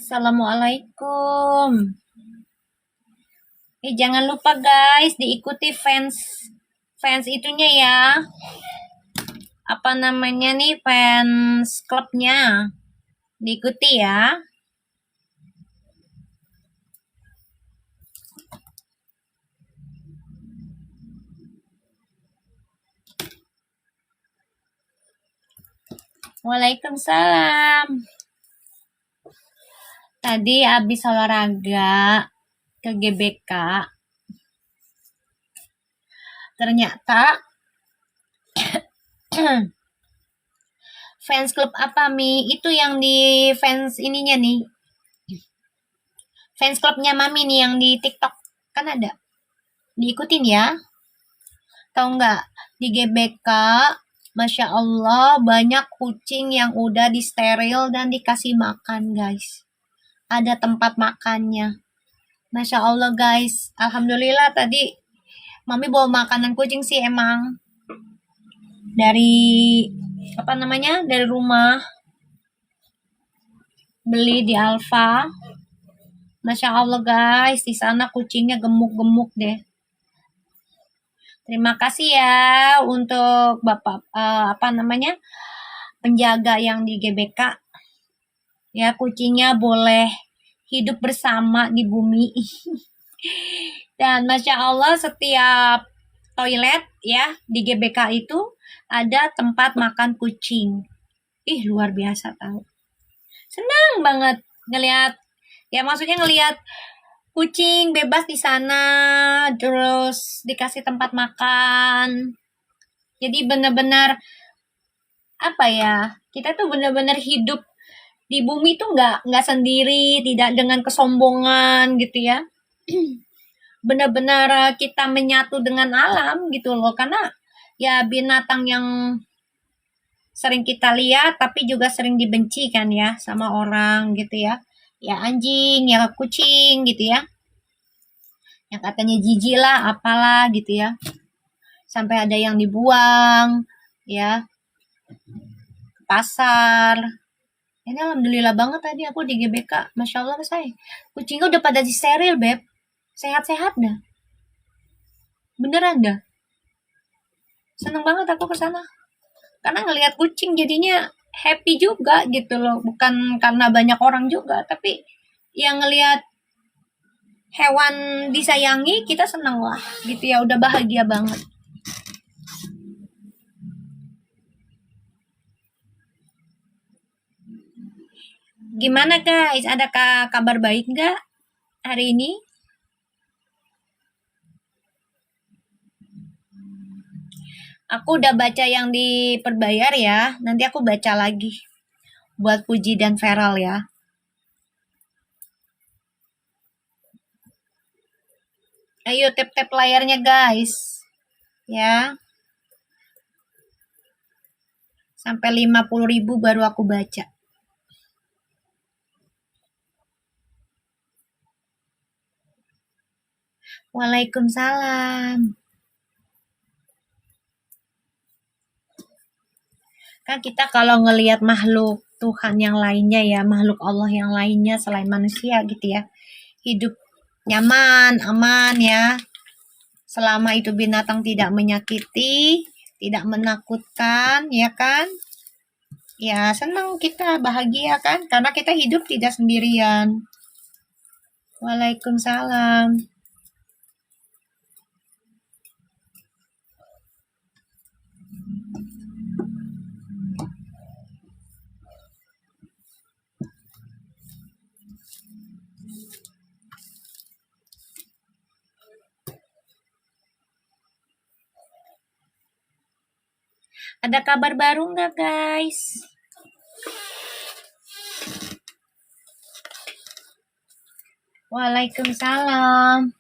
Assalamualaikum. Jangan lupa guys, diikuti fans fans itunya ya. Apa namanya nih, fans klubnya. Diikuti ya. Waalaikumsalam. Tadi habis olahraga ke GBK. Ternyata fans klub apa Mi? Itu yang di fans ininya nih. Fans klubnya Mami nih yang di TikTok. Kan ada. Diikutin ya. Tahu nggak? Di GBK, Masya Allah, banyak kucing yang udah disteril dan dikasih makan, guys. Ada tempat makannya. Masya Allah, guys. Alhamdulillah tadi Mami bawa makanan kucing sih emang. Dari, apa namanya, dari rumah. Beli di Alfa. Masya Allah, guys. Di sana kucingnya gemuk-gemuk deh. Terima kasih ya untuk Bapak apa namanya penjaga yang di GBK. Ya, kucingnya boleh hidup bersama di bumi. Dan Masya Allah setiap toilet ya di GBK itu ada tempat makan kucing. Luar biasa tahu. Senang banget ngelihat, ya maksudnya ngelihat kucing bebas di sana, terus dikasih tempat makan. Jadi benar-benar apa ya? Kita tuh benar-benar hidup di bumi tuh nggak sendiri, tidak dengan kesombongan gitu ya. Benar-benar kita menyatu dengan alam gitu loh, karena ya binatang yang sering kita lihat tapi juga sering dibenci kan ya sama orang gitu ya. Ya anjing, ya kucing gitu ya. Yang katanya jijik lah, apalah gitu ya. Sampai ada yang dibuang ya ke pasar. Ini alhamdulillah banget tadi aku di GBK. Masya Allah saya. Kucingnya udah pada disteril, Beb. Sehat-sehat dah. Beneran dah. Seneng banget aku ke sana. Karena ngelihat kucing jadinya happy juga gitu loh. Bukan karena banyak orang juga, tapi yang ngelihat hewan disayangi, kita seneng lah gitu ya. Udah bahagia banget. Gimana guys? Adakah kabar baik nggak hari ini? Aku udah baca yang diperbayar ya. Nanti aku baca lagi buat Puji dan Feral ya. Ayo tap-tap layarnya guys. Ya. Sampai 50.000 baru aku baca. Waalaikumsalam. Kan kita kalau ngelihat makhluk Tuhan yang lainnya ya, makhluk Allah yang lainnya selain manusia gitu ya, hidup nyaman, aman ya. Selama itu binatang tidak menyakiti, tidak menakutkan, ya kan? Ya senang kita, bahagia kan? Karena kita hidup tidak sendirian. Waalaikumsalam. Ada kabar baru nggak guys? Waalaikumsalam.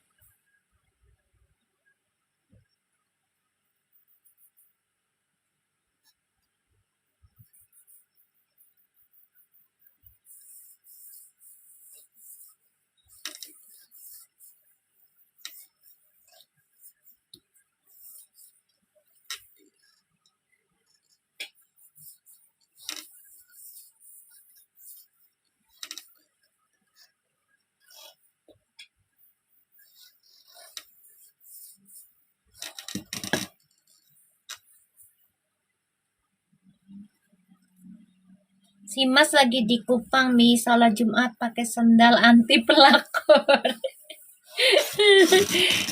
Si Mas lagi di Kupang, Mi, sholat Jumat pakai sendal anti pelakor.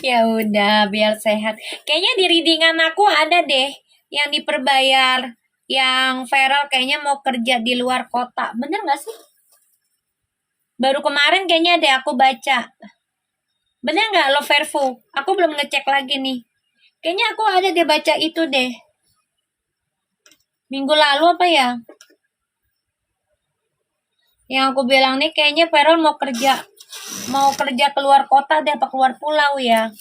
Ya udah, biar sehat. Kayaknya di readingan aku ada deh yang diperbayar. Yang Feral kayaknya mau kerja di luar kota. Bener gak sih? Baru kemarin kayaknya deh aku baca. Bener nggak lo Verfu? Aku belum ngecek lagi nih. Kayaknya aku ada deh baca itu deh. Minggu lalu apa ya? Yang aku bilang nih kayaknya Feral mau kerja. Mau kerja keluar kota deh, apa keluar pulau ya.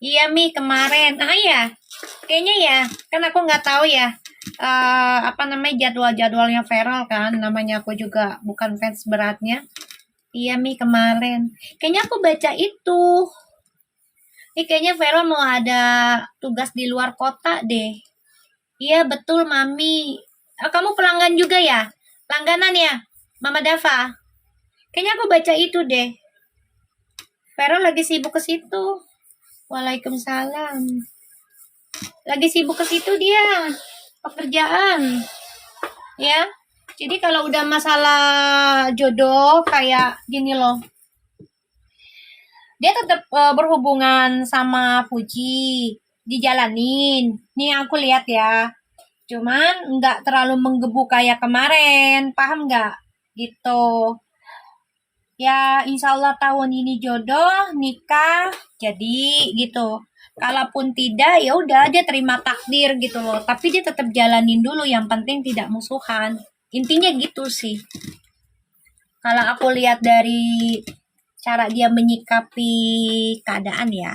Iya Mi kemarin. Ah iya, kayaknya ya. Kan aku nggak tahu ya. Apa namanya jadwal-jadwalnya Feral kan. Namanya aku juga bukan fans beratnya. Iya Mi kemarin. Kayaknya aku baca itu. Ini kayaknya Feral mau ada tugas di luar kota deh. Iya betul Mami. Kamu pelanggan juga ya? Langganan ya? Mama Dava. Kayaknya aku baca itu deh. Feral lagi sibuk ke situ. Waalaikumsalam. Lagi sibuk ke situ dia. Pekerjaan. Ya. Jadi kalau udah masalah jodoh kayak gini loh. Dia tetap berhubungan sama Fuji. Dijalanin. Nih aku lihat ya. Cuman nggak terlalu menggebu kayak kemarin. Paham nggak? Gitu. Ya insya Allah tahun ini jodoh, nikah, jadi gitu. Kalaupun tidak, ya udah dia terima takdir gitu loh. Tapi dia tetap jalanin dulu. Yang penting tidak musuhan. Intinya gitu sih. Kalau aku lihat dari cara dia menyikapi keadaan ya.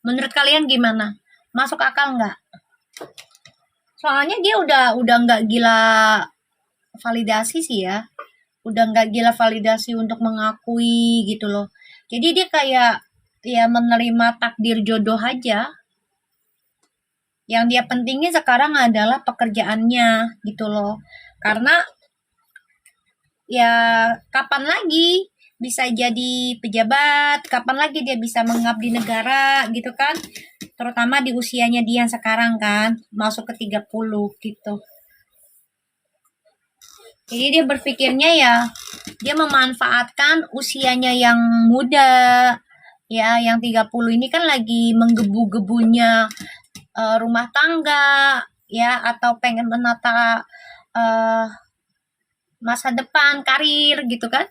Menurut kalian gimana? Masuk akal nggak? Soalnya dia udah nggak gila validasi sih ya. Udah nggak gila validasi untuk mengakui gitu loh. Jadi dia kayak ya menerima takdir jodoh aja. Yang dia pentingin sekarang adalah pekerjaannya gitu loh. Karena ya kapan lagi bisa jadi pejabat, kapan lagi dia bisa mengabdi negara gitu kan. Terutama di usianya dia yang sekarang kan, masuk ke 30 gitu. Jadi dia berpikirnya ya, dia memanfaatkan usianya yang muda, ya, yang 30 ini kan lagi menggebu-gebunya rumah tangga, ya, atau pengen menata masa depan, karir gitu kan.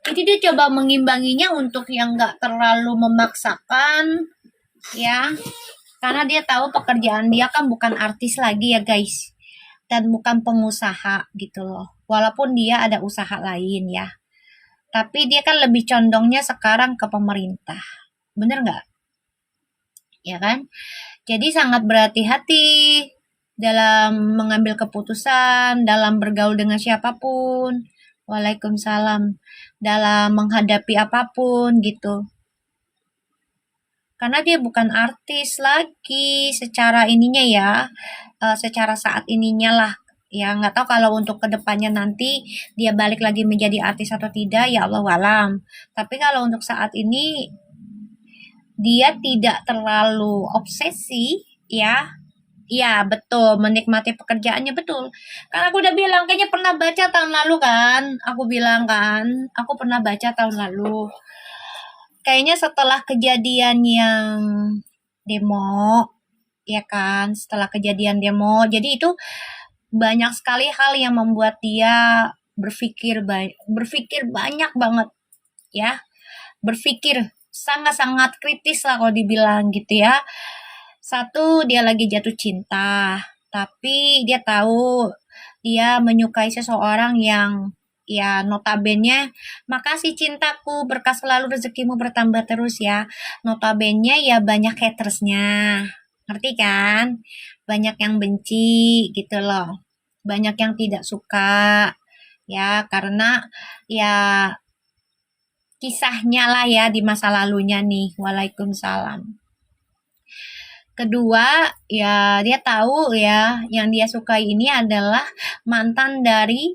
Jadi dia coba mengimbanginya untuk yang nggak terlalu memaksakan, ya, karena dia tahu pekerjaan dia kan bukan artis lagi ya guys. Dan bukan pengusaha gitu loh. Walaupun dia ada usaha lain ya. Tapi dia kan lebih condongnya sekarang ke pemerintah. Bener nggak? Ya kan? Jadi sangat berhati-hati dalam mengambil keputusan, dalam bergaul dengan siapapun. Waalaikumsalam. Dalam menghadapi apapun gitu. Karena dia bukan artis lagi secara ininya ya, secara saat ininya lah. Ya nggak tahu kalau untuk kedepannya nanti dia balik lagi menjadi artis atau tidak, ya Allah alam. Tapi kalau untuk saat ini dia tidak terlalu obsesi ya. Iya betul, menikmati pekerjaannya betul. Karena aku udah bilang, kayaknya pernah baca tahun lalu kan. Aku bilang kan, aku pernah baca tahun lalu. Kayaknya setelah kejadian yang demo, ya kan, setelah kejadian demo, jadi itu banyak sekali hal yang membuat dia berpikir banyak banget ya, berpikir sangat-sangat kritis lah kalau dibilang gitu ya. Satu, dia lagi jatuh cinta, tapi dia tahu dia menyukai seseorang yang ya notabene, makasih cintaku, berkah selalu, rezekimu bertambah terus ya. Notabene ya banyak hatersnya, ngerti kan? Banyak yang benci gitu loh. Banyak yang tidak suka ya karena ya kisahnya lah ya di masa lalunya nih. Waalaikumsalam. Kedua, ya dia tahu ya yang dia sukai ini adalah mantan dari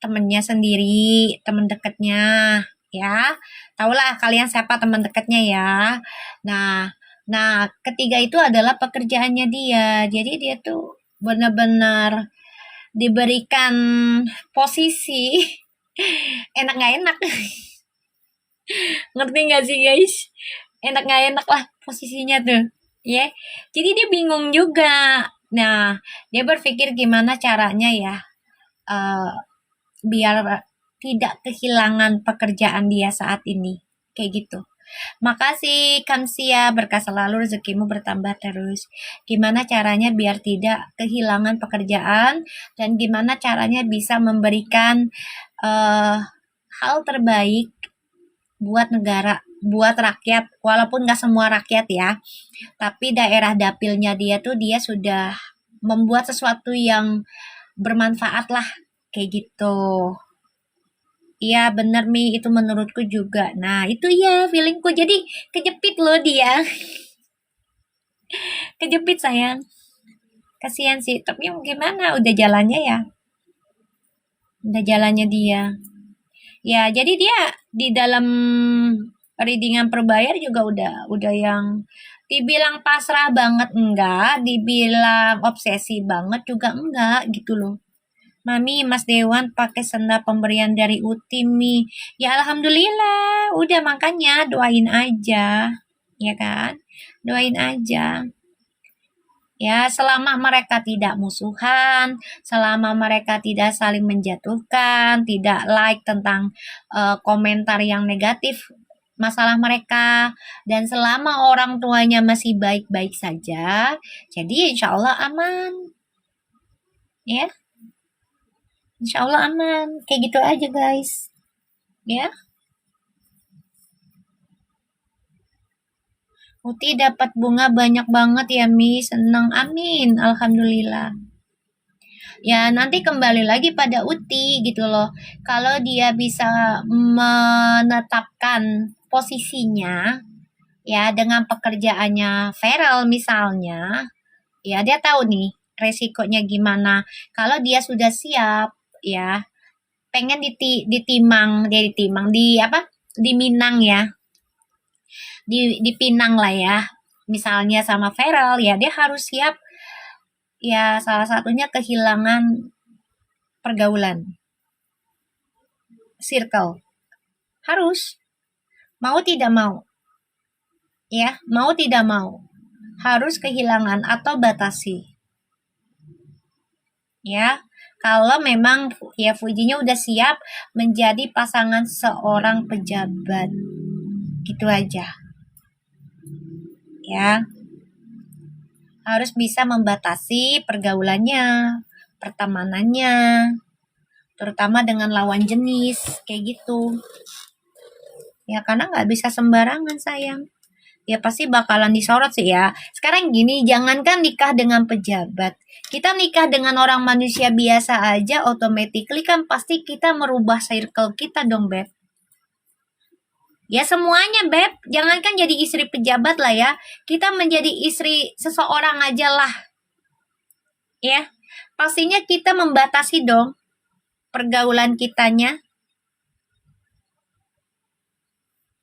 temennya sendiri, temen deketnya ya. Tahulah kalian siapa teman dekatnya ya. Nah, Nah, ketiga itu adalah pekerjaannya dia. Jadi dia tuh benar-benar diberikan posisi enak nggak enak. Ngerti nggak sih guys? Enak nggak enak lah posisinya tuh. Ya, jadi dia bingung juga. Nah, dia berpikir gimana caranya ya eh, biar tidak kehilangan pekerjaan dia saat ini. Kayak gitu. Makasih Kamsia, berkah selalu rezekimu bertambah terus. Gimana caranya biar tidak kehilangan pekerjaan dan gimana caranya bisa memberikan eh, hal terbaik buat negara, buat rakyat, walaupun nggak semua rakyat ya, tapi daerah dapilnya dia tuh dia sudah membuat sesuatu yang bermanfaat lah, kayak gitu. Iya bener Mi, itu menurutku juga. Nah itu ya feelingku, jadi kejepit loh dia, kejepit sayang. Kasihan sih, tapi gimana, udah jalannya ya, udah jalannya dia. Ya jadi dia di dalam readingan perbayar juga udah yang dibilang pasrah banget enggak, dibilang obsesi banget juga enggak gitu loh. Mami, Mas Dewan pakai senda pemberian dari Uti Mi. Ya alhamdulillah, udah makanya doain aja, ya kan? Doain aja. Ya, selama mereka tidak musuhan, selama mereka tidak saling menjatuhkan, tidak like tentang komentar yang negatif masalah mereka, dan selama orang tuanya masih baik-baik saja, jadi insya Allah aman. Ya, insya Allah aman. Kayak gitu aja guys. Ya, Uti dapat bunga banyak banget ya Mi, senang, amin, alhamdulillah. Ya nanti kembali lagi pada Uti gitu loh. Kalau dia bisa menetapkan posisinya ya dengan pekerjaannya Feral misalnya, ya dia tahu nih resikonya gimana. Kalau dia sudah siap ya, pengen ditimang, dia ditimang di apa? Di Minang ya. Di Pinang lah ya. Misalnya sama Feral ya dia harus siap ya salah satunya kehilangan pergaulan, circle. Harus, mau tidak mau. Ya, mau tidak mau. Harus kehilangan atau batasi. Ya, kalau memang ya Fujinya udah siap menjadi pasangan seorang pejabat. Gitu aja. Ya, harus bisa membatasi pergaulannya, pertemanannya, terutama dengan lawan jenis, kayak gitu. Ya, karena nggak bisa sembarangan sayang. Ya pasti bakalan disorot sih ya. Sekarang gini, jangankan nikah dengan pejabat. Kita nikah dengan orang manusia biasa aja, automatically kan pasti kita merubah circle kita dong, Beb. Ya semuanya, Beb. Jangankan jadi istri pejabat lah ya. Kita menjadi istri seseorang aja lah. Ya, pastinya kita membatasi dong pergaulan kitanya.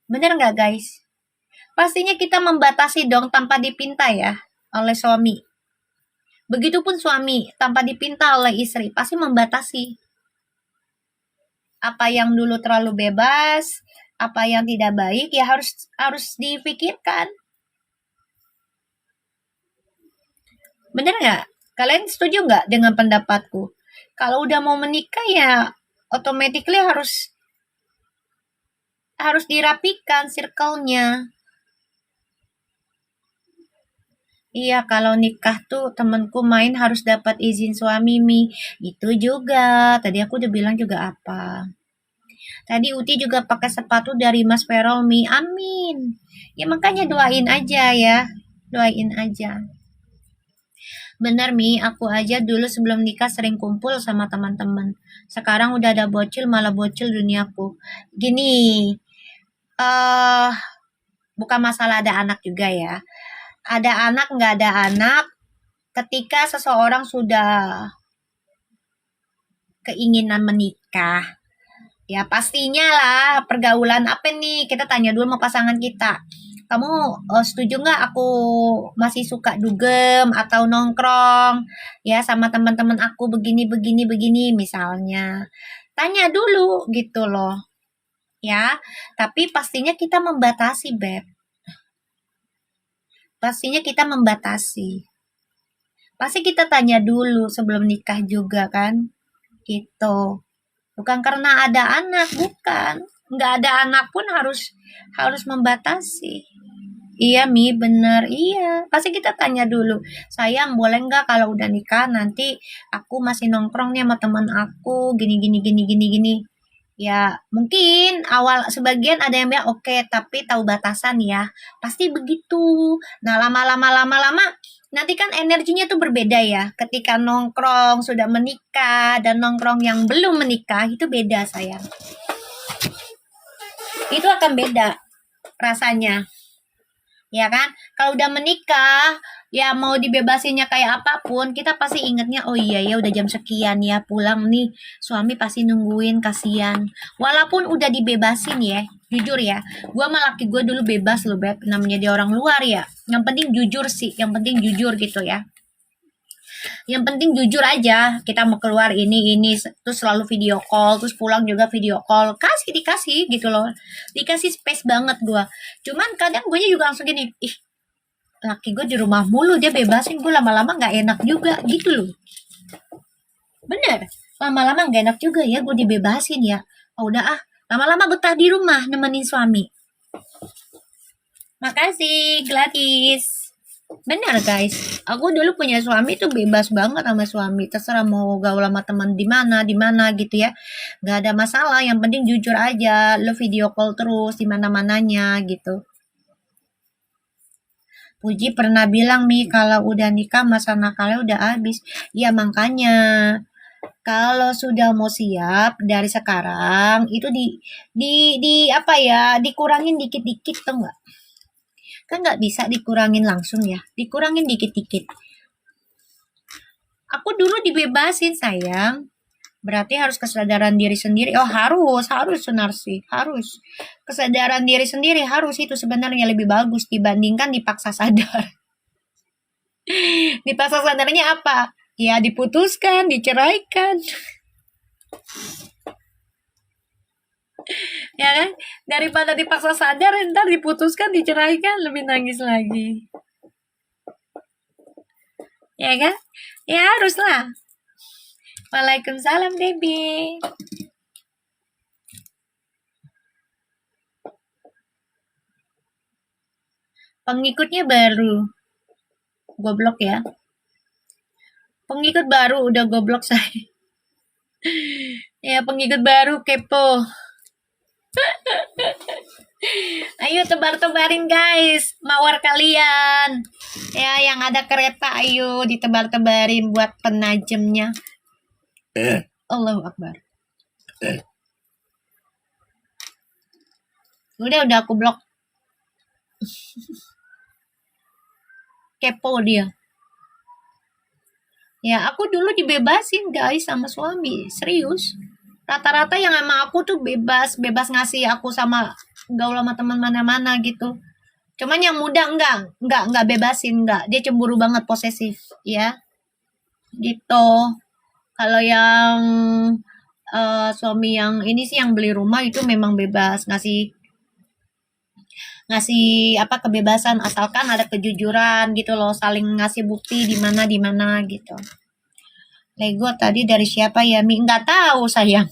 Bener nggak, guys? Pastinya kita membatasi dong tanpa dipinta ya oleh suami. Begitupun suami tanpa dipinta oleh istri pasti membatasi. Apa yang dulu terlalu bebas, apa yang tidak baik ya harus dipikirkan. Bener nggak? Kalian setuju nggak dengan pendapatku? Kalau udah mau menikah ya automatically harus dirapikan circle-nya. Iya, kalau nikah tuh temenku main harus dapat izin suami Mi. Itu juga. Tadi aku udah bilang juga apa. Tadi Uti juga pakai sepatu dari Mas Veromi. Amin. Ya makanya doain aja ya. Doain aja. Bener Mi, aku aja dulu sebelum nikah sering kumpul sama teman-teman. Sekarang udah ada bocil, malah bocil duniaku. Gini, eh bukan masalah ada anak juga ya. Ada anak nggak ada anak, ketika seseorang sudah keinginan menikah, ya pastinya lah pergaulan apa nih? Kita tanya dulu sama pasangan kita. kamu setuju nggak aku masih suka dugem atau nongkrong ya sama teman-teman aku begini begini begini misalnya. Tanya dulu gitu loh ya. Tapi pastinya kita membatasi, Beb. Pastinya kita membatasi. Pasti kita tanya dulu sebelum nikah juga kan. Gitu. Bukan karena ada anak, bukan. Nggak ada anak pun harus harus membatasi. Iya Mi, bener. Iya, pasti kita tanya dulu. Sayang, boleh nggak kalau udah nikah nanti aku masih nongkrong nih sama teman aku, gini gini gini gini gini. Ya, mungkin awal sebagian ada yang bilang oke, tapi tahu batasan ya. Pasti begitu. Nah, lama-lama nanti kan energinya tuh berbeda ya. Ketika nongkrong sudah menikah dan nongkrong yang belum menikah itu beda sayang. Itu akan beda rasanya. Ya kan? Kalau udah menikah, ya mau dibebasinnya kayak apapun, kita pasti ingetnya, oh iya ya udah jam sekian ya pulang nih, suami pasti nungguin, kasihan. Walaupun udah dibebasin ya, jujur ya, gua sama laki gue dulu bebas loh Beb, namanya dia orang luar ya. Yang penting jujur sih, yang penting jujur gitu ya. Yang penting jujur aja, kita mau keluar ini terus selalu video call, terus pulang juga video call, dikasih gitu loh, dikasih space banget gue. Cuman kadang gue juga langsung gini, ih laki gue di rumah mulu, dia bebasin gue lama-lama nggak enak juga gitu loh. Bener, lama-lama nggak enak juga ya gue dibebasin ya. Oh, udah lama-lama betah di rumah nemenin suami. Makasih Gladys. Benar guys, aku dulu punya suami tuh bebas banget sama suami, terserah mau gaul sama teman di mana gitu ya, nggak ada masalah, yang penting jujur aja, lo video call terus di mana-mananya gitu. Puji pernah bilang Mi kalau udah nikah masa nakalnya udah habis, ya makanya kalau sudah mau siap dari sekarang itu di apa ya, dikurangin dikit-dikit tuh nggak? Kan nggak bisa dikurangin langsung ya, dikurangin dikit-dikit. Aku dulu dibebasin sayang, berarti harus kesadaran diri sendiri. Oh harus Sunarsi, harus. Kesadaran diri sendiri harus, itu sebenarnya lebih bagus dibandingkan dipaksa sadar. Dipaksa sadarnya apa? Ya diputuskan, diceraikan. Ya kan? Daripada dipaksa sadar, ntar diputuskan, diceraikan, lebih nangis lagi. Ya kan? Ya haruslah. Waalaikumsalam Debbie. Pengikutnya baru. Goblok ya. Pengikut baru udah goblok saya. Ya pengikut baru kepo. Ayo tebar-tebarin guys, mawar kalian. Ya yang ada kereta ayo ditebar-tebarin buat penajamnya. Allahu Akbar. Udah aku blok. Kepo dia. Ya aku dulu dibebasin guys sama suami, serius. Rata-rata yang sama aku tuh bebas ngasih aku sama gaul sama teman mana-mana gitu. Cuman yang muda enggak bebasin, enggak. Dia cemburu banget, posesif, ya. Gitu. Kalau yang suami yang ini sih yang beli rumah itu memang bebas ngasih apa kebebasan asalkan ada kejujuran gitu loh, saling ngasih bukti di mana gitu. Lego tadi dari siapa ya Mi? Nggak tahu sayang.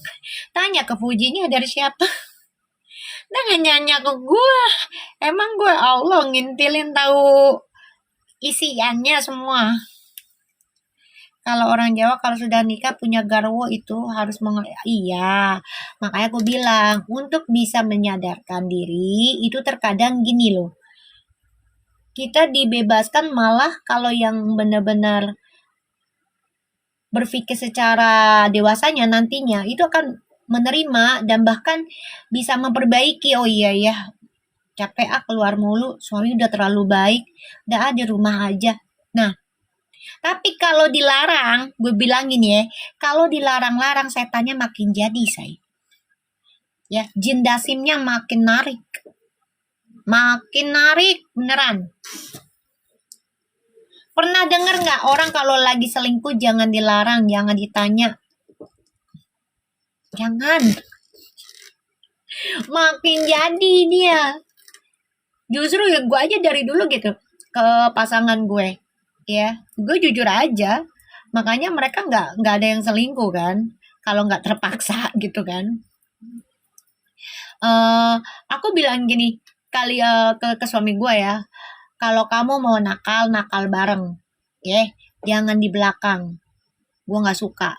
Tanya ke Fujinya dari siapa. Jangan nanya ke gue. Emang gue Allah ngintilin tahu isiannya semua. Kalau orang Jawa kalau sudah nikah punya garwo itu harus iya. Makanya aku bilang untuk bisa menyadarkan diri itu terkadang gini loh. Kita dibebaskan malah kalau yang benar-benar berpikir secara dewasanya nantinya itu akan menerima dan bahkan bisa memperbaiki. Oh iya ya, capek keluar mulu, suami udah terlalu baik, udah ada rumah aja. Nah, tapi kalau dilarang, gue bilangin ya, kalau dilarang-larang setannya makin jadi, say. Ya, jin dasimnya makin narik. Makin narik, beneran. Pernah denger nggak orang kalau lagi selingkuh jangan dilarang, jangan ditanya. Jangan. Makin jadi dia. Justru ya gue aja dari dulu gitu ke pasangan gue. Ya, gue jujur aja. Makanya mereka nggak ada yang selingkuh kan. Kalau nggak terpaksa gitu kan. Aku bilang gini kali ke suami gue ya. Kalau kamu mau nakal, nakal bareng. Ya, jangan di belakang. Gue nggak suka.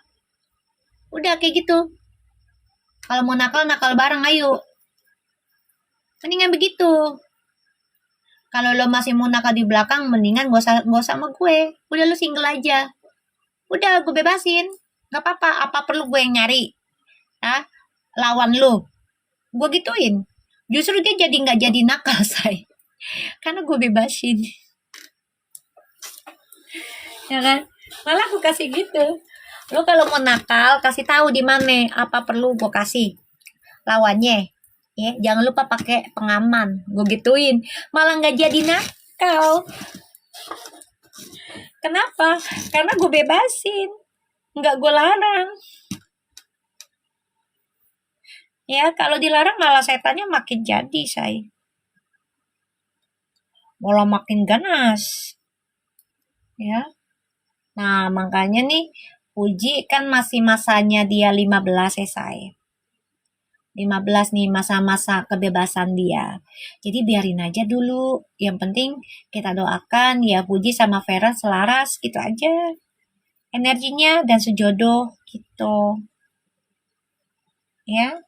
Udah kayak gitu. Kalau mau nakal, nakal bareng, ayo. Mendingan begitu. Kalau lo masih mau nakal di belakang, mendingan gak usah sama gue. Udah lo single aja. Udah, gue bebasin. Gak apa-apa, apa perlu gue yang nyari? Hah? Lawan lo. Gue gituin. Justru dia jadi gak jadi nakal, say. Karena gue bebasin. Ya kan? Malah aku kasih gitu. Lo kalau mau nakal, kasih tahu di mana. Apa perlu gue kasih lawannya. Ya, jangan lupa pakai pengaman. Gue gituin. Malah nggak jadi nakal. Kenapa? Karena gue bebasin. Nggak gue larang. Ya, kalau dilarang malah setannya makin jadi, say. Malah makin ganas. Ya. Nah, makanya nih, Puji kan masih masanya dia 15 ya, say. 15 nih masa-masa kebebasan dia. Jadi biarin aja dulu. Yang penting kita doakan ya Puji sama Vera selaras gitu aja. Energinya dan sejodoh gitu. Ya.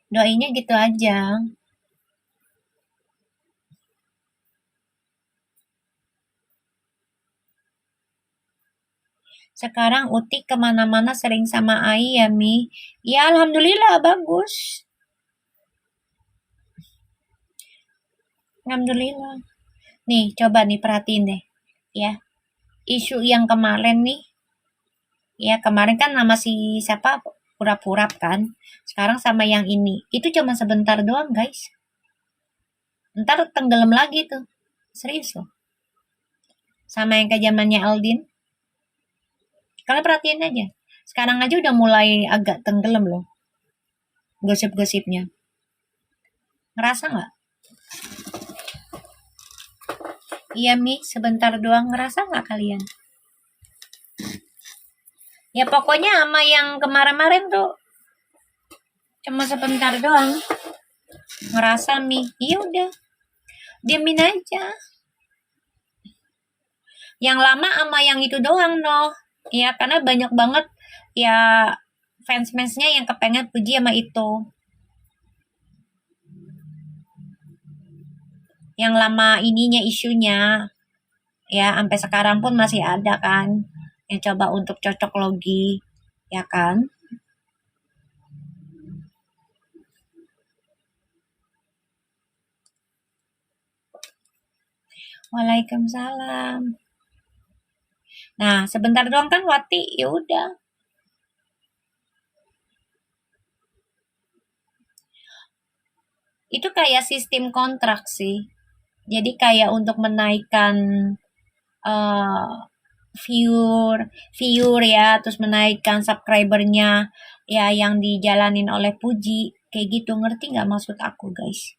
Doainya gitu aja. Sekarang Uti kemana-mana sering sama Ai ya Mi. Ya alhamdulillah bagus. Alhamdulillah. Nih coba nih perhatiin deh. Ya. Isu yang kemarin nih. Ya kemarin kan nama si siapa pura-pura kan. Sekarang sama yang ini. Itu cuma sebentar doang guys. Ntar tenggelam lagi tuh. Serius loh. Sama yang ke zamannya Aldin. Kalian perhatiin aja. Sekarang aja udah mulai agak tenggelam loh. Gosip-gosipnya. Ngerasa nggak? Iya Mi, sebentar doang. Ngerasa nggak kalian? Ya pokoknya sama yang kemarin-kemarin tuh cuma sebentar doang. Ngerasa Mi, iya udah. Diamin aja. Yang lama sama yang itu doang noh. Ya karena banyak banget ya fans-fansnya yang kepengen Puji sama itu. Yang lama ininya isunya. Ya sampai sekarang pun masih ada kan. Yang coba untuk cocok logi. Ya kan. Waalaikumsalam. Nah, sebentar doang kan Wati, ya udah. Itu kayak sistem kontrak sih. Jadi kayak untuk menaikkan viewer, viewer ya, terus menaikkan subscribernya ya yang dijalanin oleh Puji. Kayak gitu, ngerti nggak maksud aku guys?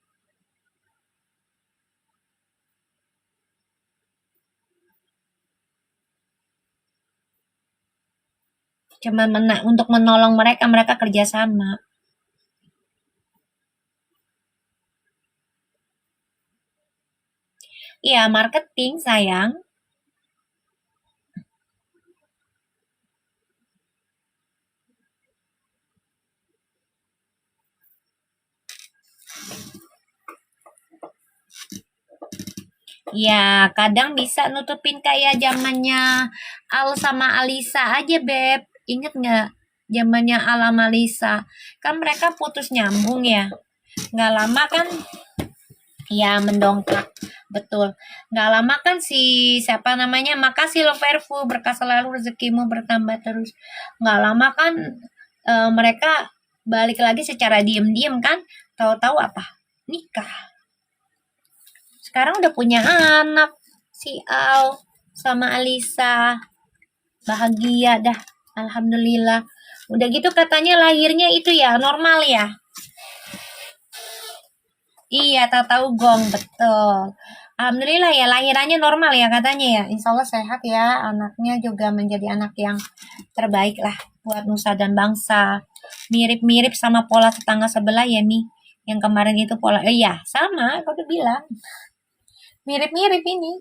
Cuma untuk menolong mereka, mereka kerjasama. Iya, marketing sayang. Ya, kadang bisa nutupin kayak zamannya Al sama Alisa aja, Beb. Ingat nggak? Zamannya Al sama Alisa. Kan mereka putus nyambung ya. Nggak lama kan ya mendongkrak. Betul. Nggak lama kan si siapa namanya? Makasih lo Verfu, berkah selalu rezekimu bertambah terus. Nggak lama kan mereka balik lagi secara diem-diem kan? Tahu-tahu apa? nikah. Sekarang udah punya anak si Al sama Alisa. Bahagia dah. Alhamdulillah. Udah gitu katanya lahirnya itu ya normal ya. Iya, tahu gong betul. Alhamdulillah ya lahirannya normal ya katanya ya. Insya Allah sehat ya. Anaknya juga menjadi anak yang terbaik lah buat nusa dan bangsa. Mirip-mirip sama pola tetangga sebelah ya Mi. Yang kemarin itu pola, iya sama, aku tuh bilang. Mirip-mirip ini.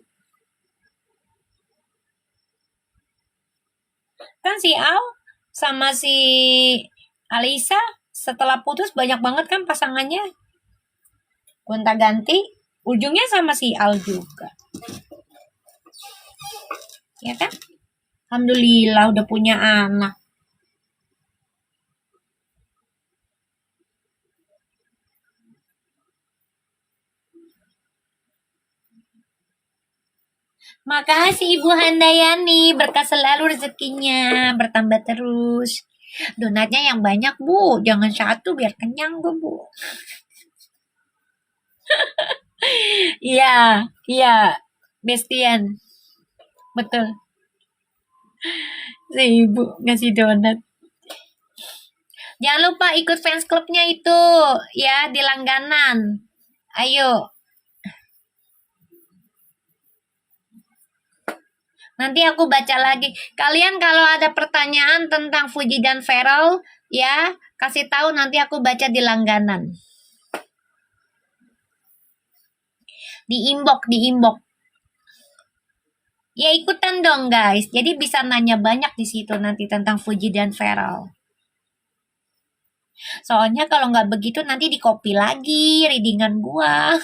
Kan si Al sama si Alisa setelah putus banyak banget kan pasangannya. Gonta-ganti, ujungnya sama si Al juga. Ya kan? Alhamdulillah udah punya anak. Makasih Ibu Handayani, berkah selalu rezekinya, bertambah terus. Donatnya yang banyak Bu, jangan satu biar kenyang gue Bu. Iya, iya, Bestian, betul. Si Ibu ngasih donat. Jangan lupa ikut fans clubnya itu, ya di langganan. Ayo, nanti aku baca lagi. Kalian kalau ada pertanyaan tentang Fuji dan Feral, ya kasih tahu nanti aku baca di langganan. Di inbox. Ya ikutan dong guys. Jadi bisa nanya banyak di situ nanti tentang Fuji dan Feral. Soalnya kalau nggak begitu nanti di copy lagi readingan gua.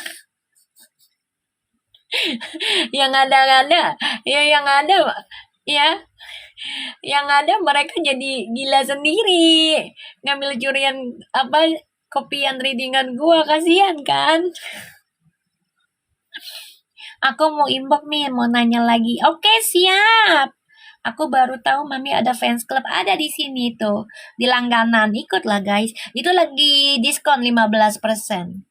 Yang ada, ya ya yang ada mereka jadi gila sendiri ngambil curian apa kopian readingan gua, kasihan kan. Aku mau inbox nih, mau nanya lagi. Oke, siap. Aku baru tahu Mami ada fans club ada di sini tuh. Di langganan. Ikutlah guys. Itu lagi diskon 15%.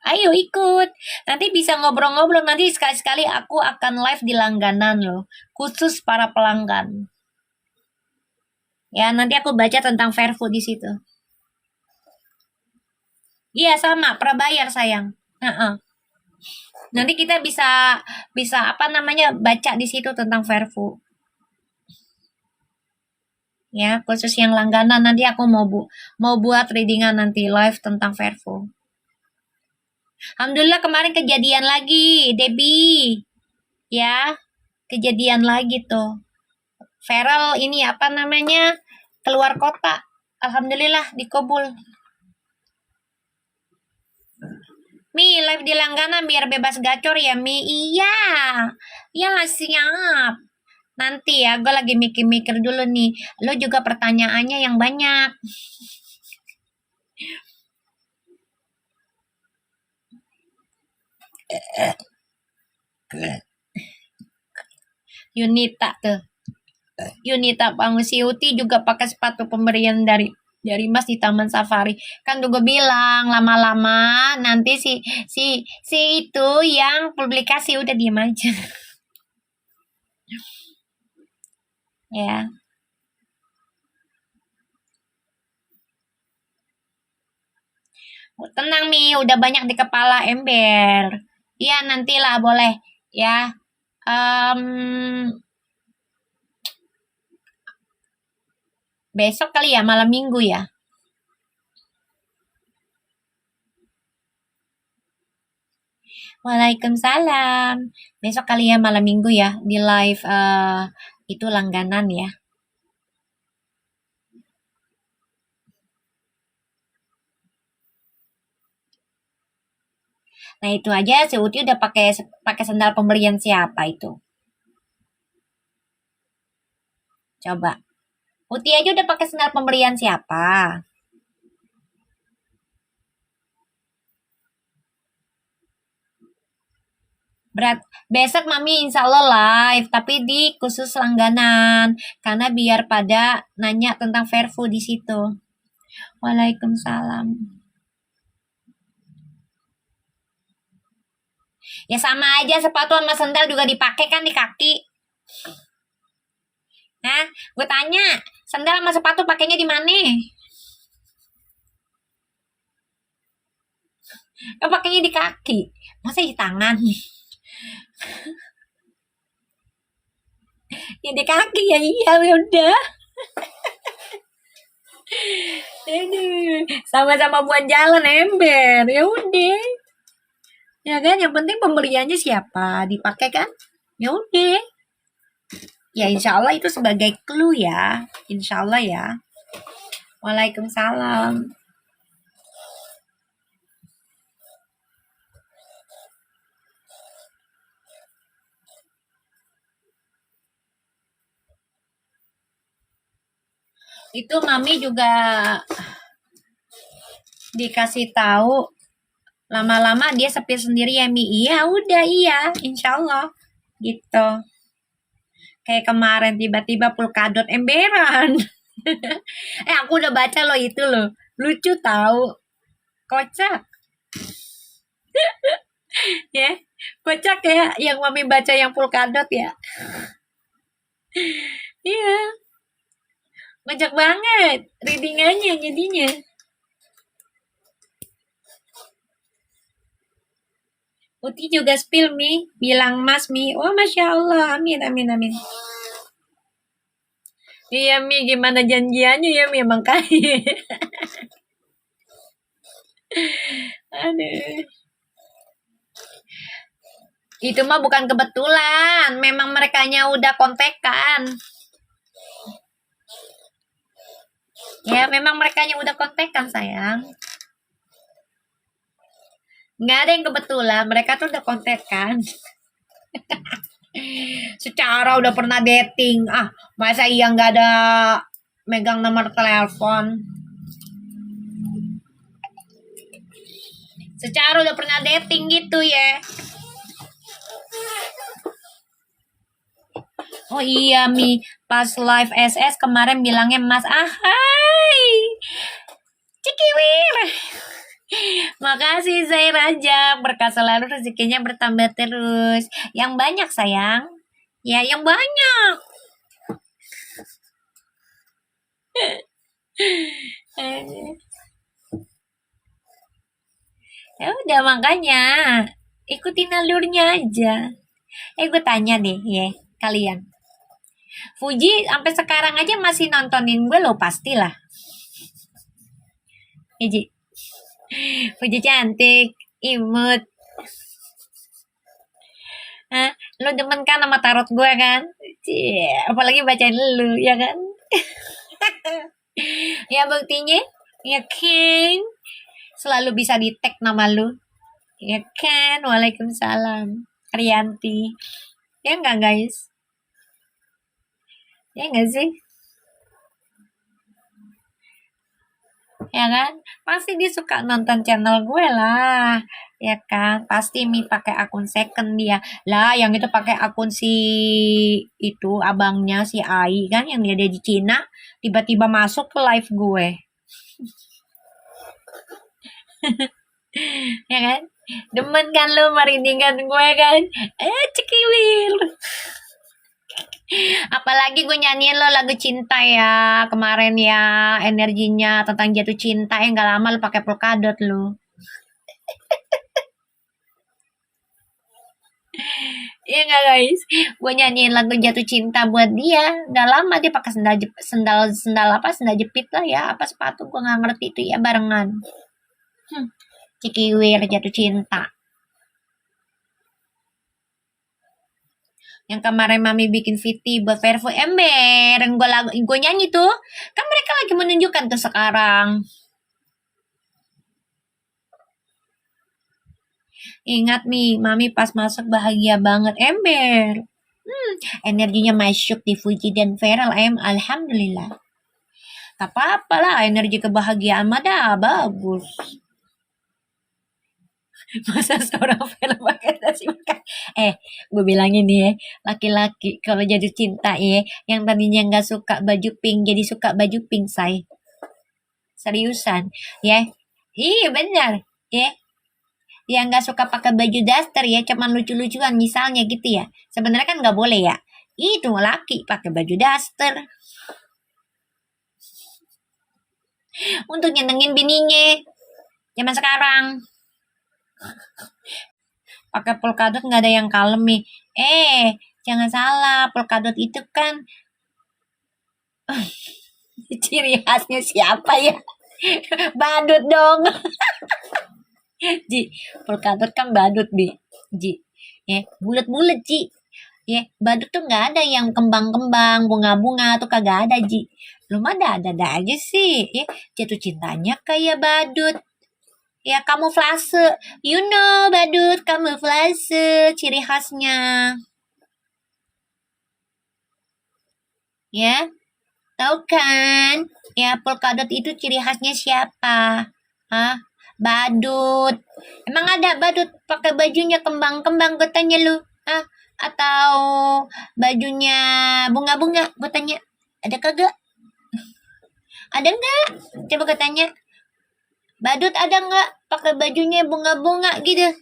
Ayo ikut. Nanti bisa ngobrol-ngobrol. Nanti sekali-sekali aku akan live di langganan loh. Khusus para pelanggan. Ya, nanti aku baca tentang Fairfood di situ. Iya, sama. Prabayar sayang. Nanti kita bisa apa namanya baca di situ tentang Fairfood. Ya, khusus yang langganan nanti aku mau buat readingan nanti live tentang Fairfood. Alhamdulillah kemarin kejadian lagi, Debbie. Ya, kejadian lagi tuh. Feral ini apa namanya? Keluar kota. Alhamdulillah dikabul. Mi, live di langganan biar bebas gacor ya, Mi. Iya. Iyalah siap. Nanti ya, gue lagi mikir-mikir dulu nih. Lo juga pertanyaannya yang banyak. Yunita tuh. Yunita Pangusiuti juga pakai sepatu pemberian dari Mas di Taman Safari. Kan juga bilang lama-lama nanti si itu yang publikasi udah diem aja. Ya. Tenang Mi, udah banyak di kepala ember. Iya nantilah boleh ya. Besok kali ya, malam minggu ya. Waalaikumsalam. Besok kali ya malam minggu ya di live itu langganan ya. Nah itu aja si Uti udah pakai sendal pemberian siapa itu? Coba. Uti aja udah pakai sendal pemberian siapa? Besok Mami insya Allah live, tapi di khusus langganan. Karena biar pada nanya tentang Fairfood di situ. Waalaikumsalam. Ya sama aja sepatu sama sendal juga dipakai kan di kaki. Nah, gue tanya, sendal sama sepatu pakainya di mana? Kan pakainya di kaki. Masa di tangan? Ya di kaki ya iya ya udah. Aduh, sama-sama buat jalan ember. Ya udah. Ya kan, yang penting pembeliannya siapa, dipakai kan? Ya udah. Ya insya Allah itu sebagai clue ya. Insya Allah ya. Waalaikumsalam. Itu mami juga dikasih tahu, lama-lama dia sepi sendiri ya Mi. Iya udah iya, insya Allah gitu. Kayak kemarin tiba-tiba polkadot emberan. Aku udah baca loh itu loh, lucu tahu, kocak ya, kocak ya yang mami baca yang polkadot ya. Iya, kocak banget readingannya jadinya. Uti juga spill Mi, bilang Mas Mi. Oh Masya Allah, amin amin amin. Iya Mi, gimana janjiannya ya Mi, emang kaya. Aduh. Itu mah bukan kebetulan, memang merekanya udah kontekan. Ya, memang merekanya udah kontekan sayang. Nggak ada yang kebetulan, mereka tuh udah kontekan. Secara udah pernah dating, masa iya nggak ada megang nomor telepon. Secara udah pernah dating gitu ya. Oh iya Mi, pas live SS kemarin bilangnya Mas Ahai, Cikiwir. Makasih Zai Raja, berkah selalu rezekinya bertambah terus. Yang banyak sayang, ya yang banyak. Ya udah makanya ikutin alurnya aja. Gue tanya deh ya kalian. Fuji sampai sekarang aja masih nontonin gue lo pastilah. Iji. Fuji cantik, imut. Hah? Lo demen kan sama tarot gue kan? Cie, apalagi bacain lu ya kan? Ya buktinya, ya kan? Selalu bisa di tag nama lu. Ya kan? Waalaikumsalam. Rianti. Ya enggak guys? Ya enggak sih? Ya kan? Pasti dia suka nonton channel gue lah. Ya kan? Pasti Mi pakai akun second dia. Lah, yang itu pakai akun si itu abangnya si Ai kan yang dia ada di Cina, tiba-tiba masuk ke live gue. Ya kan? Demen kan lu merindingkan gue kan? Cekiwil. Apalagi gue nyanyiin lo lagu cinta ya kemarin ya, energinya tentang jatuh cinta ya nggak lama lo pakai polkadot lo. Iya nggak guys? Gue nyanyiin lagu jatuh cinta buat dia, nggak lama dia pakai sendal sendal sendal apa sendal jepit lah ya, apa sepatu gue nggak ngerti itu ya barengan. Cikiwir jatuh cinta. Yang kemarin mami bikin VT buat Vervo Ember, yang gue nyanyi tuh, kan mereka lagi menunjukkan tuh sekarang. Ingat nih, mami pas masuk bahagia banget Ember. Energinya masuk di Fuji dan Feral alhamdulillah. Tak apa-apa lah, energi kebahagiaan mah dah bagus. Masa seorang film pakai nasi makan. Gue bilangin nih ya, laki-laki kalau jadi cinta ya, yang tadinya nggak suka baju pink jadi suka baju pink say. Seriusan, ya. Iya benar, ya. yang nggak suka pakai baju daster ya, cuman lucu-lucuan misalnya gitu ya. Sebenarnya kan nggak boleh ya. Itu laki pakai baju daster untuk nyenengin bininya. Zaman sekarang pakai polkadot nggak ada yang kalem nih. Jangan salah, polkadot itu kan ciri khasnya siapa ya? Badut dong. Ji, polkadot kan badut, Ji. Ya, bulat-bulat, Ji. Ya, badut tuh nggak ada yang kembang-kembang, bunga-bunga tuh kagak ada, Ji. Belum ada aja sih. Ya, jatuh cintanya kayak badut. Ya, kamuflase. You know, badut, kamuflase. Ciri khasnya. Ya, tahu kan? Ya, polkadot itu ciri khasnya siapa? Hah? Badut. Emang ada badut pakai bajunya kembang-kembang, gue tanya lu. Hah? Atau bajunya bunga-bunga, gue tanya. Ada kagak? Ada enggak? Coba gue tanya. Badut ada enggak pakai bajunya bunga-bunga gitu?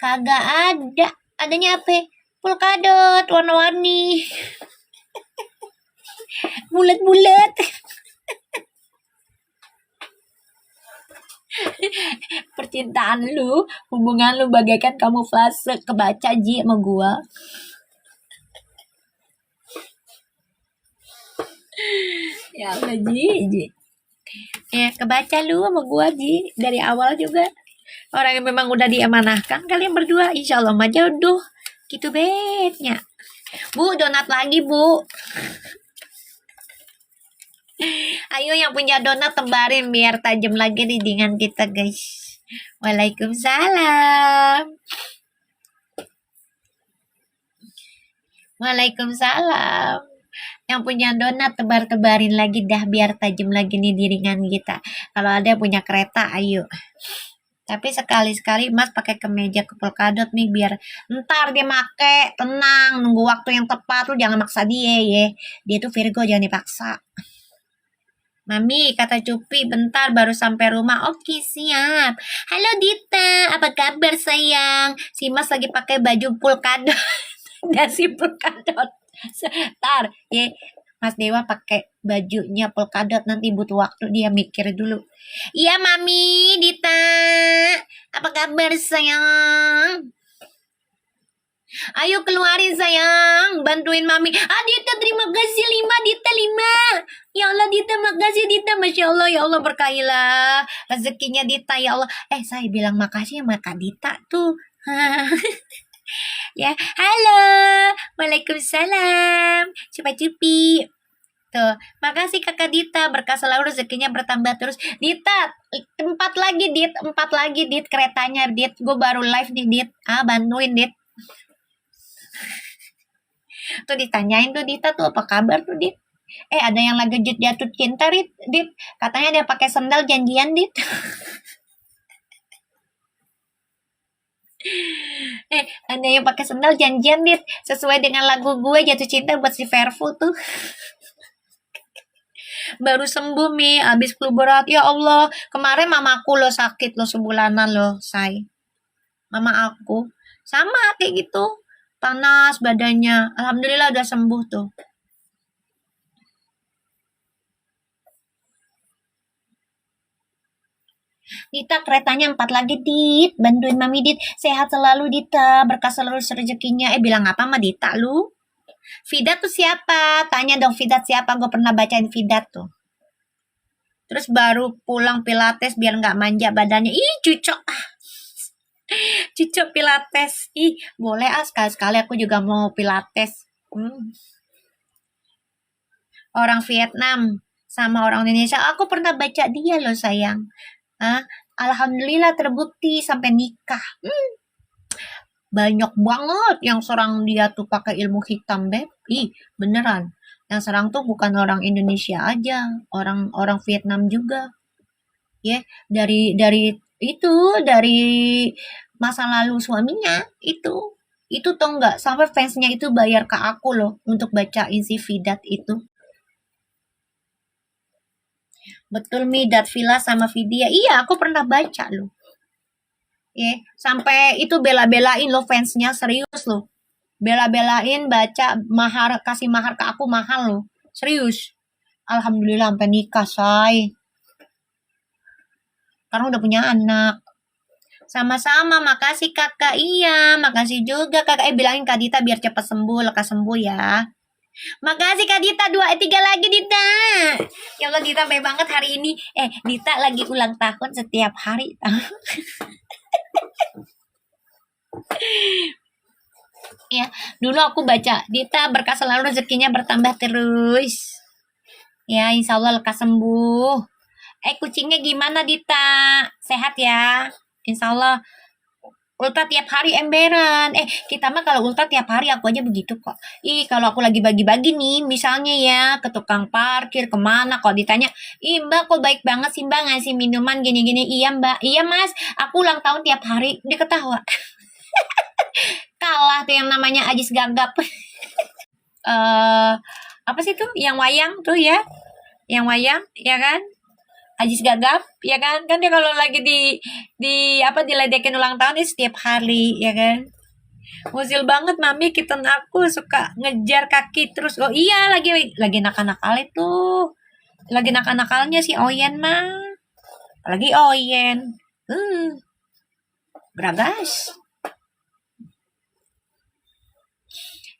Kagak ada. Adanya apa? Polkadot warna-warni. Bulat-bulat. Percintaan lu, hubungan lu bagaikan kamuflase, kebaca Ji sama gua. Ya Allah Ji. Ya kebaca lu sama gua Ji dari awal juga. Orang yang memang udah diamanahkan kalian berdua, insya Allah mah jodoh. Gitu betnya. Bu, donat lagi bu. Ayo yang punya donat tebarin biar tajam lagi nih dengan kita guys. Waalaikumsalam. Waalaikumsalam. Yang punya donat tebar-tebarin lagi dah biar tajam lagi nih diringan kita. Kalau ada yang punya kereta ayo. Tapi sekali-sekali Mas pakai kemeja ke polkadot nih biar ntar dia make tenang nunggu waktu yang tepat. Lu jangan maksa dia ya. Dia tuh Virgo jangan dipaksa. Mami, kata Cupi, bentar baru sampai rumah. Oke, siap. Halo Dita, apa kabar sayang? Si Mas lagi pakai baju polkadot. Dasi polkadot. Ntar, ya. Mas Dewa pakai bajunya polkadot, nanti butuh waktu dia mikir dulu. Iya, Mami, Dita. Apa kabar sayang? Ayo keluarin sayang, bantuin Mami. Dita terima kasih 5, Dita 5. Ya Allah Dita, makasih Dita, Masya Allah, ya Allah berkahilah rezekinya Dita, ya Allah. Saya bilang makasih sama Kak Dita tuh. Ya, halo, Waalaikumsalam, Cupi. Tuh, makasih Kakak Dita, berkah selalu rezekinya bertambah terus. Dita, 4 lagi Dit, keretanya Dit, gue baru live nih Dit, bantuin Dit. Tuh ditanyain tuh Dita tuh apa kabar tuh Dit. Ada yang lagi jatuh cinta Dit. Katanya dia pakai sendal janjian Dit. Ada yang pakai sendal janjian Dit. Sesuai dengan lagu gue jatuh cinta buat si Verfu tuh. Baru sembuh Mi, abis flu berat. Ya Allah, kemarin mamaku loh sakit loh sebulanan loh, say. Mama aku sama kayak gitu. Panas badannya. Alhamdulillah udah sembuh tuh. Dita keretanya 4 lagi Dit. Bantuin Mami Dit. Sehat selalu Dita. Berkah selalu rezekinya. Bilang apa sama Dita lu? Fidat tuh siapa? Tanya dong Fidat siapa. Gue pernah bacain Fidat tuh. Terus baru pulang pilates biar gak manja badannya. Ih cucok. Cucok pilates. Ih boleh sekali-sekali aku juga mau pilates. Orang Vietnam sama orang Indonesia. Aku pernah baca dia loh sayang. Alhamdulillah terbukti sampai nikah. Banyak banget yang serang dia tuh pakai ilmu hitam, Beb. Ih, beneran. Yang serang tuh bukan orang Indonesia aja, orang Vietnam juga. Ya, dari masa lalu suaminya itu. Itu tau nggak sampai fansnya itu bayar ke aku loh untuk bacain si Fidat itu. Betul Mi, Dat Villa sama Vidya. Iya, aku pernah baca loh. Ya, sampai itu bela-belain lo fansnya, serius lo. Bela-belain baca mahar, kasih mahar ke aku mahal lo. Serius. Alhamdulillah sampai nikah, say. Karena udah punya anak. Sama-sama, makasih kakak. Iya, makasih juga kakak. Bilangin Kak Dita biar cepat sembuh, lekas sembuh ya. Makasih Kak Dita, 2, 3 lagi Dita. Ya Allah Dita baik banget hari ini. Dita lagi ulang tahun setiap hari. Ya, dulu aku baca, Dita berkah selalu rezekinya bertambah terus. Ya, insya Allah lekas sembuh. Kucingnya gimana Dita? Sehat ya? Insya Allah ulta tiap hari emberan. Kita mah kalau ulta tiap hari aku aja begitu kok. Kalau aku lagi bagi-bagi nih, misalnya ya ke tukang parkir kemana, kalau ditanya, Mbak kok baik banget sih Mbak ngasih minuman gini-gini. Iya Mbak, iya Mas, aku ulang tahun tiap hari. Dia ketawa. Kalah tuh yang namanya Ajis Gagap. Apa sih tuh yang wayang tuh ya? Yang wayang, ya kan? Ajis Gagap, ya kan? Kan dia kalau lagi diledekin ulang tahun dia setiap hari, ya kan? Musil banget mami, kitten aku suka ngejar kaki terus. Oh iya, lagi nakal-nakal itu. Lagi nakal-nakalnya si Oyen mah. Lagi Oyen. Beragas.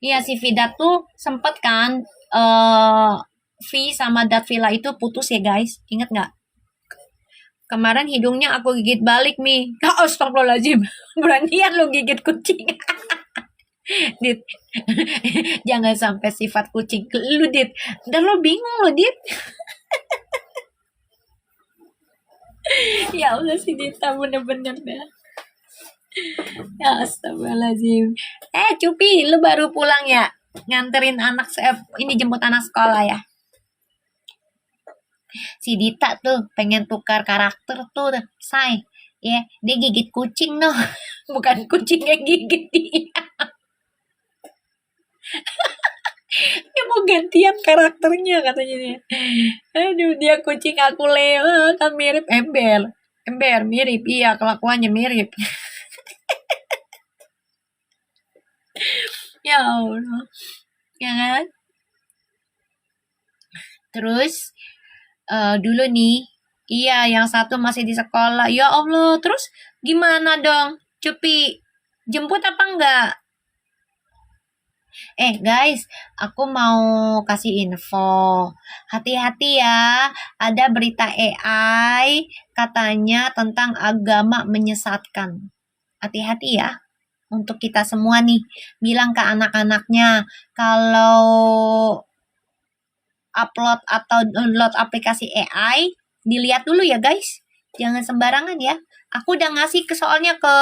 Iya si Vida tuh sempet kan V sama Datvila itu putus ya guys. Ingat nggak? Kemarin hidungnya aku gigit balik nih. Astagfirullahaladzim. Beranian lo gigit kucing. Dit. Jangan sampai sifat kucing ke lu, Dit. Dan lo bingung lo, Dit. Ya Allah si Dita bener-bener dah. Ya astagfirullahaladzim. Cupi, lu baru pulang ya? Nganterin anak, ini jemput anak sekolah ya? Si Dita tuh pengen tukar karakter tuh, say. Ya, dia gigit kucing noh. Bukan kucing yang gigit dia. Dia mau gantian karakternya katanya dia. Aduh, dia kucing aku Leo kan mirip ember. Ember mirip, iya kelakuannya mirip. Ya Allah. Ya kan? Terus dulu nih, iya yang satu masih di sekolah. Ya Allah, terus gimana dong? Cupi jemput apa enggak? Guys, aku mau kasih info. Hati-hati ya, ada berita AI katanya tentang agama menyesatkan. Hati-hati ya untuk kita semua nih. Bilang ke anak-anaknya kalau upload atau download aplikasi AI, dilihat dulu ya guys. Jangan sembarangan ya. Aku udah ngasih soalnya ke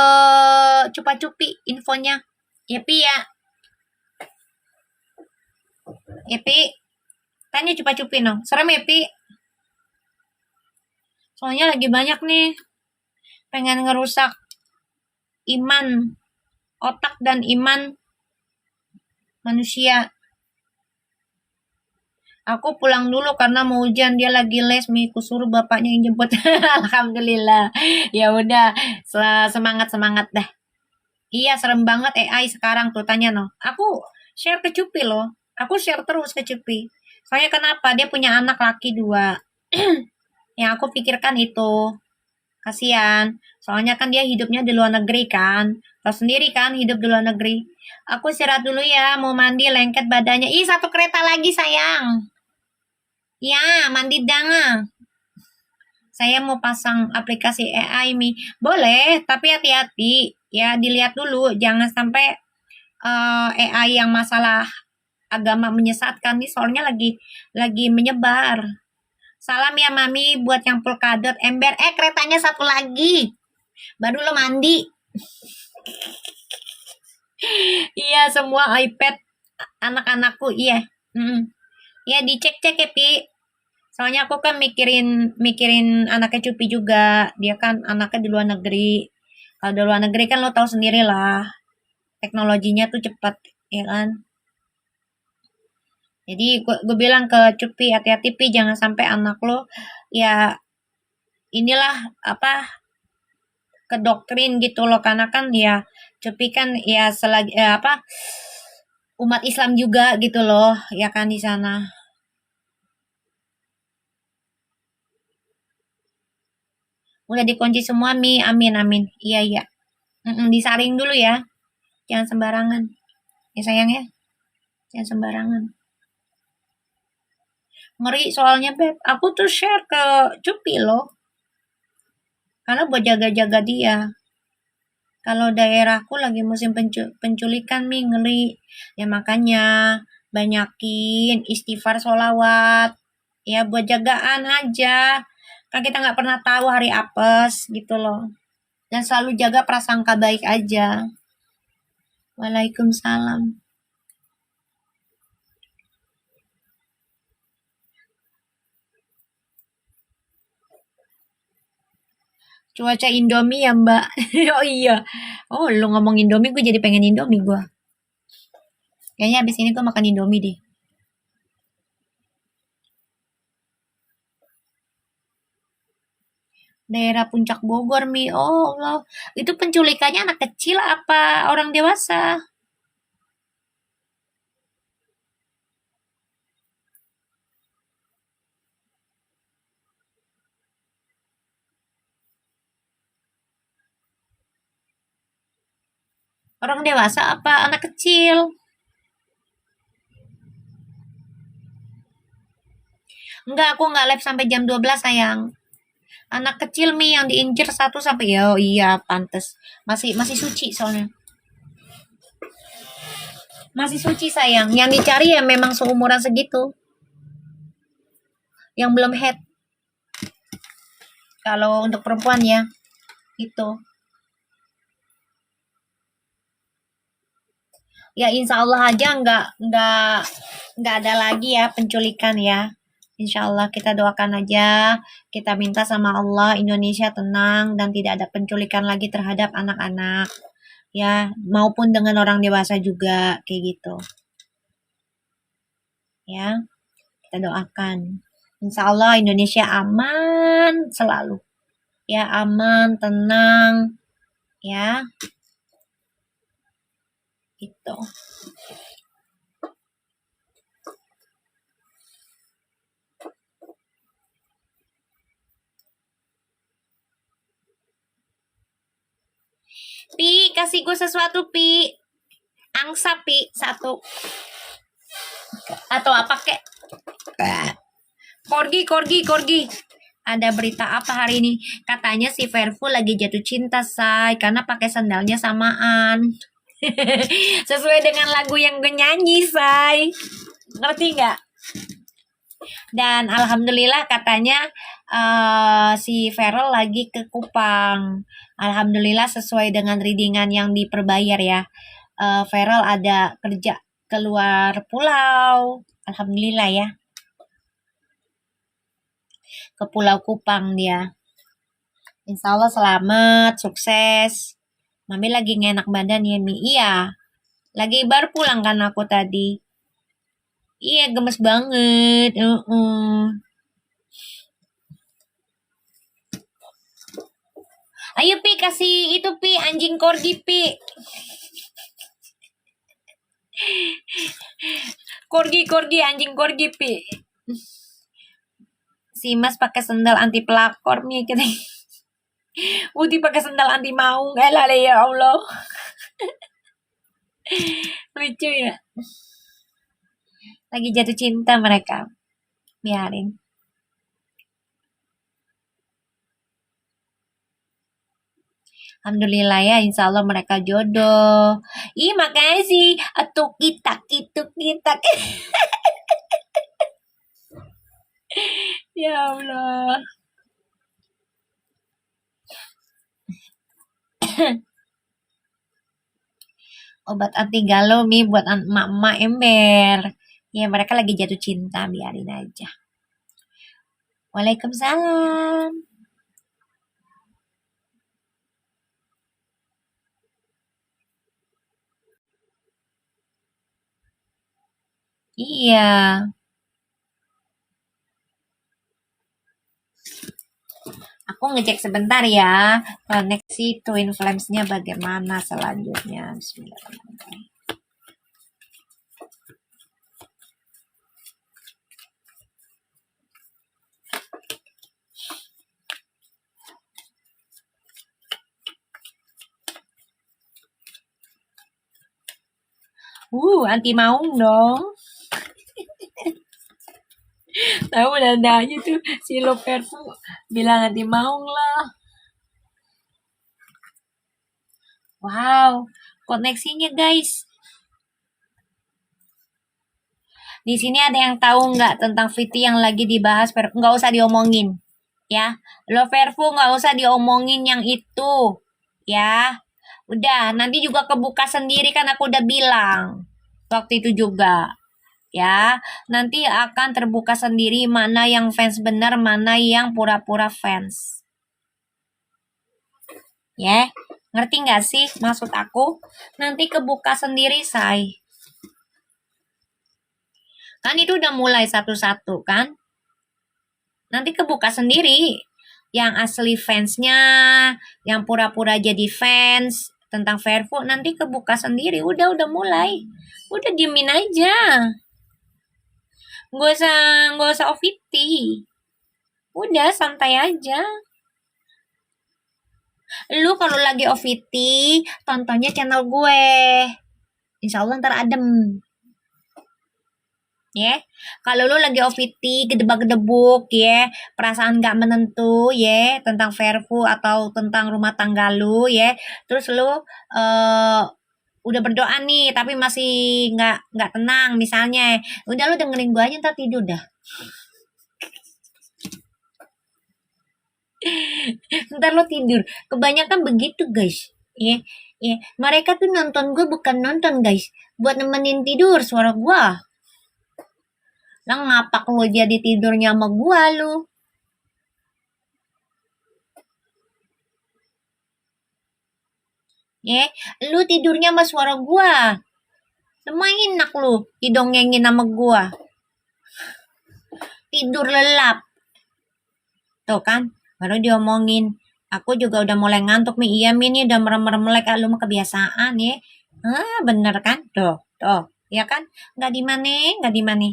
Cupa-Cupi infonya. Ya Pi ya. Pi, tanya Cupa-Cupi no. Serem ya Pi. Soalnya lagi banyak nih pengen ngerusak iman, otak dan iman manusia. Aku pulang dulu karena mau hujan, dia lagi les, Miku suruh bapaknya yang jemput. Alhamdulillah. Ya udah, semangat dah. Iya, serem banget AI sekarang tuh tanya no. Aku share ke Cupi loh. Aku share terus ke Cupi. Soalnya kenapa? Dia punya anak laki 2. Yang aku pikirkan itu. Kasihan. Soalnya kan dia hidupnya di luar negeri kan. Tahu sendiri kan hidup di luar negeri. Aku istirahat dulu ya, mau mandi lengket badannya. Ih, satu kereta lagi sayang. Ya, mandi danga. Saya mau pasang aplikasi AI Mi. Boleh, tapi hati-hati. Ya, dilihat dulu. Jangan sampai AI yang masalah agama menyesatkan nih. Soalnya lagi menyebar. Salam ya Mami buat yang polkadot ember. Keretanya satu lagi. Baru lo mandi. Iya, semua iPad anak-anakku. Iya. Ya, dicek-cek ya Pi. Soalnya aku kan mikirin anaknya Cupi juga. Dia kan anaknya di luar negeri. Kalau di luar negeri kan lo tahu sendiri lah. Teknologinya tuh cepat, ya kan? Jadi gue bilang ke Cupi, hati-hati Pi, jangan sampai anak lo ya inilah apa ke doktrin gitu loh, karena kan ya Cupi kan ya selagi apa umat Islam juga gitu loh, ya kan di sana. Udah dikunci semua Mi, amin amin. Iya iya. Disaring dulu ya, jangan sembarangan. Ya sayang ya, jangan sembarangan. Ngeri soalnya Beb, aku tuh share ke Cupi loh, karena buat jaga-jaga dia. Kalau daerahku lagi musim penculikan Mi, ngeri. Ya makanya banyakin istighfar solawat. Ya buat jagaan aja. Kan kita nggak pernah tahu hari apes gitu loh. Dan selalu jaga prasangka baik aja. Waalaikumsalam. Cuaca Indomie ya Mbak. Oh iya. Oh lu ngomong Indomie gue jadi pengen Indomie gue. Kayaknya abis ini gue makan Indomie deh. Daerah Puncak Bogor Mi. Oh Allah. Itu penculikannya anak kecil apa orang dewasa? Orang dewasa apa anak kecil? Enggak, aku enggak live sampai jam 12 sayang. Anak kecil Mi yang diincer satu sampai ya oh iya pantes. Masih masih suci soalnya. Masih suci sayang. Yang dicari ya memang seumuran segitu. Yang belum head. Kalau untuk perempuan ya itu. Ya insya Allah aja nggak ada lagi ya penculikan ya. Insya Allah kita doakan aja, kita minta sama Allah Indonesia tenang dan tidak ada penculikan lagi terhadap anak-anak ya, maupun dengan orang dewasa juga kayak gitu ya. Kita doakan. Insya Allah Indonesia aman selalu ya, aman tenang ya gitu. Pi kasih gue sesuatu Pi, angsa Pi satu atau apa kek. Korgi. Ada berita apa hari ini? Katanya si Verfu lagi jatuh cinta, say, karena pakai sandalnya samaan. Sesuai dengan lagu yang gue nyanyi, say. Ngerti nggak? Dan alhamdulillah katanya si Feral lagi ke Kupang. Alhamdulillah sesuai dengan readingan yang diperbayar ya. Feral ada kerja keluar pulau. Alhamdulillah ya. Ke Pulau Kupang dia. Insya Allah selamat, sukses. Mami lagi ngenak badan ya, Mi. Iya, lagi baru pulang kan aku tadi. Iya, gemes banget. Ayo, Pi, kasih itu, Pi, anjing korgi, Pi. Korgi, anjing korgi, Pi. Si Mas pakai sendal anti pelakor, Mi. Uti pakai sendal anti maung. Lale ya Allah. Lucu ya. Lagi jatuh cinta mereka. Biarin. Alhamdulillah ya, insya Allah mereka jodoh. Ih, makasih. Atuk kita, itu kita. Ya Allah. Obat anti galau Mi buat emak-emak ember. Ya mereka lagi jatuh cinta, biarin aja. Waalaikumsalam. Iya. Aku Aku ngecek sebentar ya. Koneksi Twin Flames-nya bagaimana selanjutnya. Bismillahirrahmanirrahim. Anti maung dong. Tahu nadanya tuh si Loperfu bilang anti maung lah. Wow, koneksinya guys. Di sini ada yang tahu nggak tentang VT yang lagi dibahas? Nggak usah diomongin, ya. Loperfu nggak usah diomongin yang itu, ya. Udah, nanti juga kebuka sendiri kan aku udah bilang waktu itu juga. Ya, nanti akan terbuka sendiri mana yang fans benar, mana yang pura-pura fans. Ya, ngerti nggak sih maksud aku? Nanti kebuka sendiri, say. Kan itu udah mulai satu-satu kan? Nanti kebuka sendiri. Yang asli fansnya, yang pura-pura jadi fans tentang Fairfu, nanti kebuka sendiri. Udah mulai. Udah diemin aja. Gak usah OVT. Udah santai aja. Lu kalau lagi OVT, tontonnya channel gue. Insya Allah ntar adem. Ya, kalau lu lagi OVT, gedebak-gedebuk, ya, perasaan gak menentu, ya, tentang Fairfu atau tentang rumah tangga lu, ya, terus lu udah berdoa nih, tapi masih nggak tenang, misalnya, udah lu dengerin gue aja, ntar tidur dah. Ntar lo tidur. Kebanyakan begitu guys. Ya, ya. Mereka tuh nonton gue bukan nonton guys, buat nemenin tidur suara gue. Lah ngapak lo jadi tidurnya sama gue lu? Ya, lu tidurnya sama suara gue. Lumayan enak lu didongengin sama gue. Tidur lelap. Tuh kan, baru diomongin. Aku juga udah mulai ngantuk nih. Iya Mi, nih udah merem-merem melek. Lu mah kebiasaan ya. Bener kan? Tuh. Ya kan? Nggak di mana.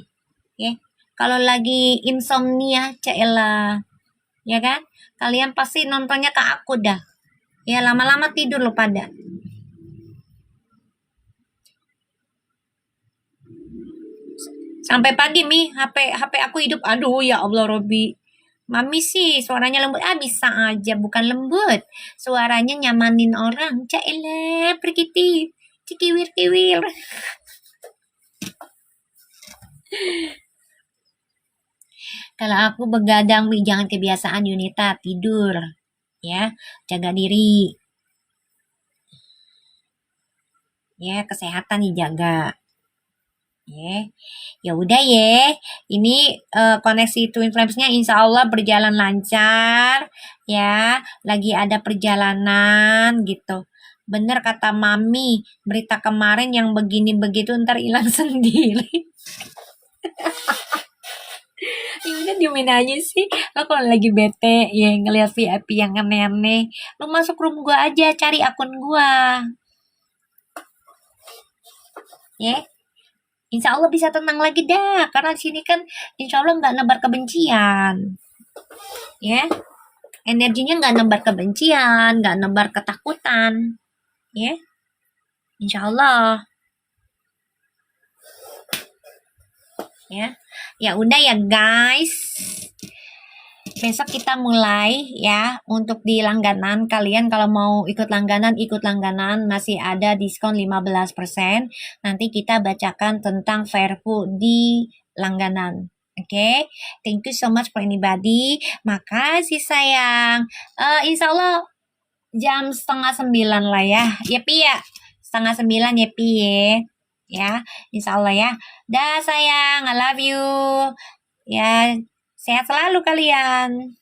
Ya. Kalau lagi insomnia, celah. Ya kan? Kalian pasti nontonnya ke aku dah. Ya lama-lama tidur lo pada. Sampai pagi Mi, HP aku hidup. Aduh ya Allah Robi. Mami sih suaranya lembut. Bisa aja bukan lembut. Suaranya nyamanin orang. Caelah perkiti. Cikiwir-kiwir. Kalau aku begadang, jangan kebiasaan Yunita tidur. Ya, jaga diri. Ya, kesehatan dijaga. Ya udah ya. Ini koneksi Twin Flames-nya insya Allah berjalan lancar. Ya, lagi ada perjalanan gitu. Bener kata Mami, berita kemarin yang begini begitu ntar hilang sendiri. Ya udah diemin aja sih. Lo kalau lagi bete ya ngeliat VIP yang aneh-aneh, lo masuk room gua aja, cari akun gua. Ya. Insya Allah bisa tenang lagi dah, karena sini kan insya Allah nggak nebar kebencian. Ya. Energinya nggak nebar kebencian, nggak nebar ketakutan. Ya. Insya Allah. Ya udah ya guys, besok kita mulai ya untuk di langganan. Kalian kalau mau ikut langganan masih ada diskon 15%. Nanti kita bacakan tentang Fairfu di langganan. Oke, thank you so much for anybody. Makasih sayang. Insya Allah jam 8:30 lah ya. Ya Pi ya, 8:30 ya Pi ya. Insya Allah ya. Dah sayang, I love you. Ya, sehat selalu kalian.